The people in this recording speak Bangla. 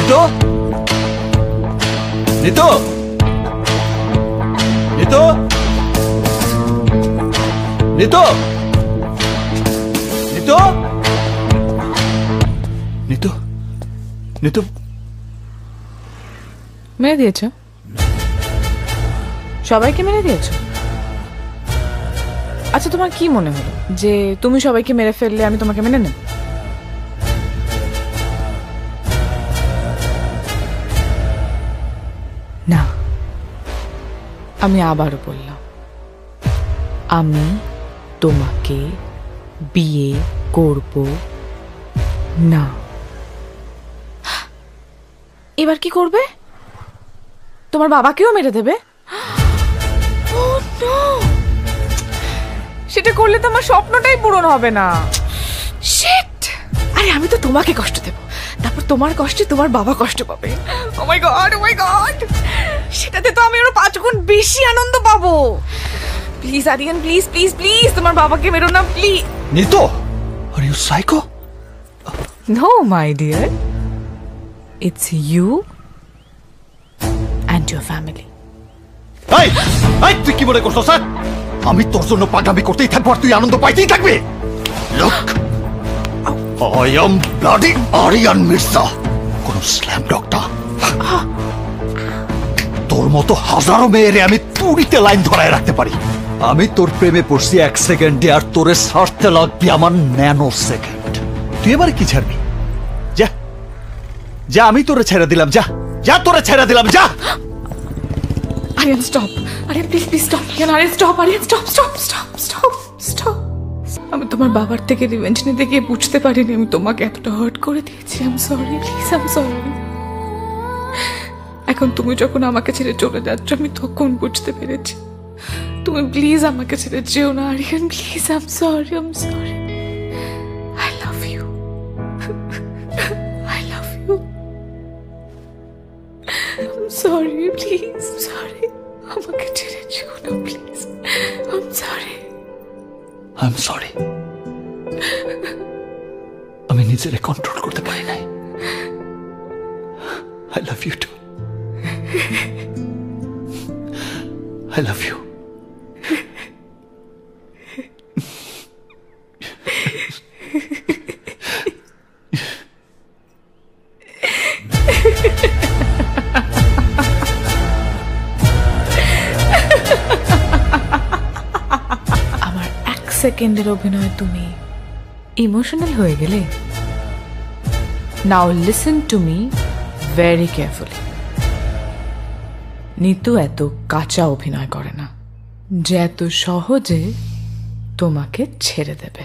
নিতু নিতু নিতু নিতু নিতু নিতু নিতু মেরে দিয়েছ? সবাইকে মেরে দিয়েছ? আচ্ছা, তোমার কি মনে হলো যে তুমি সবাইকে মেরে ফেললে আমি তোমাকে মেনে নেব? না, আমি আবারও বললাম, আমি তোমাকে বিয়ে করব না। এবার কি করবে? তোমার বাবাকেও মেরে দেবে? সেটা করলে তো আমার স্বপ্নটাই পূরণ হবে না। শিট! আরে আমি তো তোমাকে কষ্ট দেব, তারপর তোমার কষ্টে তোমার বাবা কষ্ট পাবে। Oh my god, oh my god! সেটাতে তো আমি আরো 5 গুণ বেশি আনন্দ পাবো। Please Aryan, please please please তোমার বাবাকে মেরো না, please. Nitu, are you psycho? No my dear, it's you and your family. এই এই তুই কি মনে করছস? স্যার, আমি তোর জন্য পাগলামি করতেই থাকবো আর তুই আনন্দ পাইতেই থাকবি? Look, I am bloody Aryan Mirza, কোন স্ল্যাম ডগটা। তোর মতো হাজারো মেয়েরে আমি তুড়িতে লাইন ধরায় রাখতে পারি। আমি তোর প্রেমে পড়ছি 1 সেকেন্ডে, আর তোরে ছাড়তে লাগবে আমার ন্যানো সেকেন্ড। তুই এবার কি ছাড়বি? যা যা, আমি তোরে ছেড়ে দিলাম, যা যা, তোরে ছেড়ে দিলাম, যা। Aryan, stop. Aryan, please, please stop. Aryan, stop. Aryan, stop, stop, stop, stop, stop. আমি তোমার বাবার থেকে রিভেঞ্জ নিতে গিয়ে বুঝতে পারিনি আমি তোমাকে এতটা হার্ট করে দিয়েছি। I am sorry, please, I am sorry. এখন তুমি যখন আমাকে ছেড়ে চলে যাচ্ছ আমি তখন বুঝতে পেরেছি। তুমি প্লিজ আমাকে ছেড়ে যেও না Aryan, please. I am sorry, I am sorry. I love you, I love you. I am sorry, please, sorry. আমাকে ছেড়ে যেও না please. I am sorry. I am sorry, আমি নিজেরে কন্ট্রোল করতে পারি নাই। I love you too, I love you. আমার 1 সেকেন্ডের অভিনয় তুমি ইমোশনাল হয়ে গেলে? Now listen to me very carefully. Nitu এত কাঁচা অভিনয় করে না যে এত সহজে তোমাকে ছেড়ে দেবে।